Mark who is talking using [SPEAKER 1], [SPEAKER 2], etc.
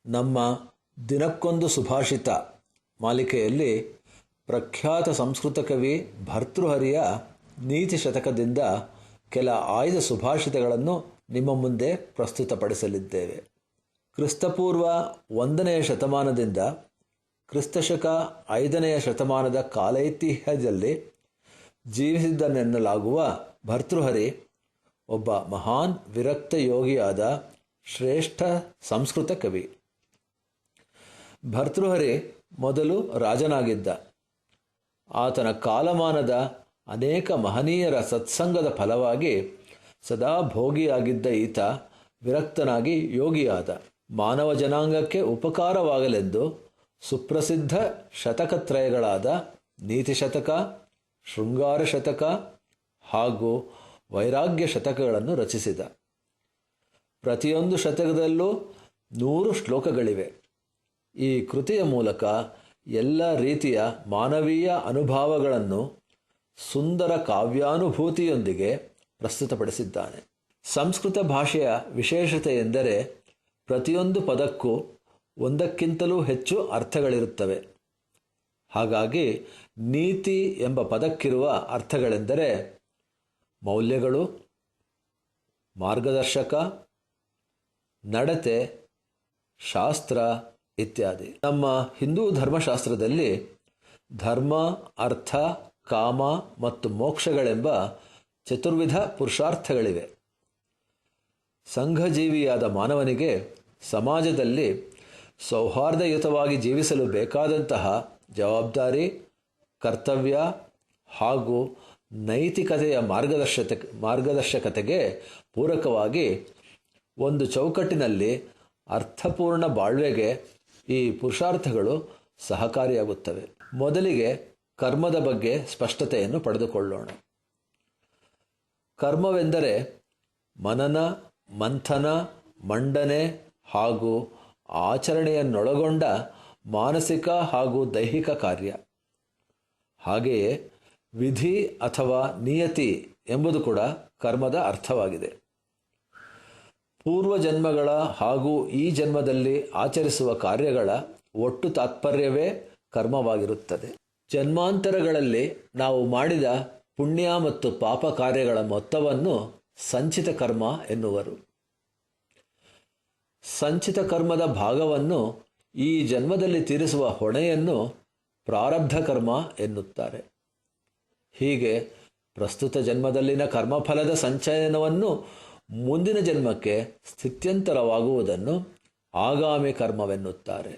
[SPEAKER 1] ನಮ್ಮ ದಿನಕ್ಕೊಂದು ಸುಭಾಷಿತ ಮಾಲಿಕೆಯಲ್ಲಿ ಪ್ರಖ್ಯಾತ ಸಂಸ್ಕೃತ ಕವಿ ಭರ್ತೃಹರಿಯ ನೀತಿ ಶತಕದಿಂದ ಕೆಲ ಆಯ್ದ ಸುಭಾಷಿತಗಳನ್ನು ನಿಮ್ಮ ಮುಂದೆ ಪ್ರಸ್ತುತಪಡಿಸಲಿದ್ದೇವೆ. ಕ್ರಿಸ್ತಪೂರ್ವ 1ನೆಯ ಶತಮಾನದಿಂದ ಕ್ರಿಸ್ತಶಕ 5ನೆಯ ಶತಮಾನದ ಕಾಲೈತಿಹ್ಯದಲ್ಲಿ ಜೀವಿಸಿದ್ದನೆನ್ನಲಾಗುವ ಭರ್ತೃಹರಿ ಒಬ್ಬ ಮಹಾನ್ ವಿರಕ್ತ ಯೋಗಿಯಾದ ಶ್ರೇಷ್ಠ ಸಂಸ್ಕೃತ ಕವಿ. ಭರ್ತೃಹರಿ ಮೊದಲು ರಾಜನಾಗಿದ್ದ. ಆತನ ಕಾಲಮಾನದ ಅನೇಕ ಮಹನೀಯರ ಸತ್ಸಂಗದ ಫಲವಾಗಿ ಸದಾ ಭೋಗಿಯಾಗಿದ್ದ ಈತ ವಿರಕ್ತನಾಗಿ ಯೋಗಿಯಾದ. ಮಾನವ ಜನಾಂಗಕ್ಕೆ ಉಪಕಾರವಾಗಲೆಂದು ಸುಪ್ರಸಿದ್ಧ ಶತಕತ್ರಯಗಳಾದ ನೀತಿಶತಕ, ಶೃಂಗಾರ ಶತಕ ಹಾಗೂ ವೈರಾಗ್ಯ ಶತಕಗಳನ್ನು ರಚಿಸಿದ. ಪ್ರತಿಯೊಂದು ಶತಕದಲ್ಲೂ 100 ಶ್ಲೋಕಗಳಿವೆ. ಈ ಕೃತಿಯ ಮೂಲಕ ಎಲ್ಲ ರೀತಿಯ ಮಾನವೀಯ ಅನುಭವಗಳನ್ನು ಸುಂದರ ಕಾವ್ಯಾನುಭೂತಿಯೊಂದಿಗೆ ಪ್ರಸ್ತುತಪಡಿಸಿದ್ದಾನೆ. ಸಂಸ್ಕೃತ ಭಾಷೆಯ ವಿಶೇಷತೆ ಎಂದರೆ ಪ್ರತಿಯೊಂದು ಪದಕ್ಕೂ ಒಂದಕ್ಕಿಂತಲೂ ಹೆಚ್ಚು ಅರ್ಥಗಳಿರುತ್ತವೆ. ಹಾಗಾಗಿ ನೀತಿ ಎಂಬ ಪದಕ್ಕಿರುವ ಅರ್ಥಗಳೆಂದರೆ ಮೌಲ್ಯಗಳು, ಮಾರ್ಗದರ್ಶಕ, ನಡತೆ, ಶಾಸ್ತ್ರ ಇತ್ಯಾದಿ. ನಮ್ಮ ಹಿಂದೂ ಧರ್ಮಶಾಸ್ತ್ರದಲ್ಲಿ ಧರ್ಮ, ಅರ್ಥ, ಕಾಮ ಮತ್ತು ಮೋಕ್ಷಗಳೆಂಬ ಚತುರ್ವಿಧ ಪುರುಷಾರ್ಥಗಳಿವೆ. ಸಂಘಜೀವಿಯಾದ ಮಾನವನಿಗೆ ಸಮಾಜದಲ್ಲಿ ಸೌಹಾರ್ದಯುತವಾಗಿ ಜೀವಿಸಲು ಬೇಕಾದಂತಹ ಜವಾಬ್ದಾರಿ, ಕರ್ತವ್ಯ ಹಾಗೂ ನೈತಿಕತೆಯ ಮಾರ್ಗದರ್ಶಕತೆಗೆ ಪೂರಕವಾಗಿ ಒಂದು ಚೌಕಟ್ಟಿನಲ್ಲಿ ಅರ್ಥಪೂರ್ಣ ಬಾಳ್ವೆಗೆ ಈ ಪುರುಷಾರ್ಥಗಳು ಸಹಕಾರಿಯಾಗುತ್ತವೆ. ಮೊದಲಿಗೆ ಕರ್ಮದ ಬಗ್ಗೆ ಸ್ಪಷ್ಟತೆಯನ್ನು ಪಡೆದುಕೊಳ್ಳೋಣ. ಕರ್ಮವೆಂದರೆ ಮನನ, ಮಂಥನ, ಮಂಡನೆ ಹಾಗೂ ಆಚರಣೆಯನ್ನೊಳಗೊಂಡ ಮಾನಸಿಕ ಹಾಗೂ ದೈಹಿಕ ಕಾರ್ಯ. ಹಾಗೆಯೇ ವಿಧಿ ಅಥವಾ ನಿಯತಿ ಎಂಬುದು ಕೂಡ ಕರ್ಮದ ಅರ್ಥವಾಗಿದೆ. ಪೂರ್ವ ಜನ್ಮಗಳ ಹಾಗೂ ಈ ಜನ್ಮದಲ್ಲಿ ಆಚರಿಸುವ ಕಾರ್ಯಗಳ ಒಟ್ಟು ತಾತ್ಪರ್ಯವೇ ಕರ್ಮವಾಗಿರುತ್ತದೆ. ಜನ್ಮಾಂತರಗಳಲ್ಲಿ ನಾವು ಮಾಡಿದ ಪುಣ್ಯ ಮತ್ತು ಪಾಪ ಕಾರ್ಯಗಳ ಮೊತ್ತವನ್ನು ಸಂಚಿತ ಕರ್ಮ ಎನ್ನುವರು. ಸಂಚಿತ ಕರ್ಮದ ಭಾಗವನ್ನು ಈ ಜನ್ಮದಲ್ಲಿ ತೀರಿಸುವ ಹೊಣೆಯನ್ನು ಪ್ರಾರಬ್ಧ ಕರ್ಮ ಎನ್ನುತ್ತಾರೆ. ಹೀಗೆ ಪ್ರಸ್ತುತ ಜನ್ಮದಲ್ಲಿನ ಕರ್ಮಫಲದ ಸಂಚಯನವನ್ನು ಮುಂದಿನ ಜನ್ಮಕ್ಕೆ ಸ್ಥಿತ್ಯಂತರವಾಗುವುದನ್ನು ಆಗಾಮಿ ಕರ್ಮವೆನ್ನುತ್ತಾರೆ.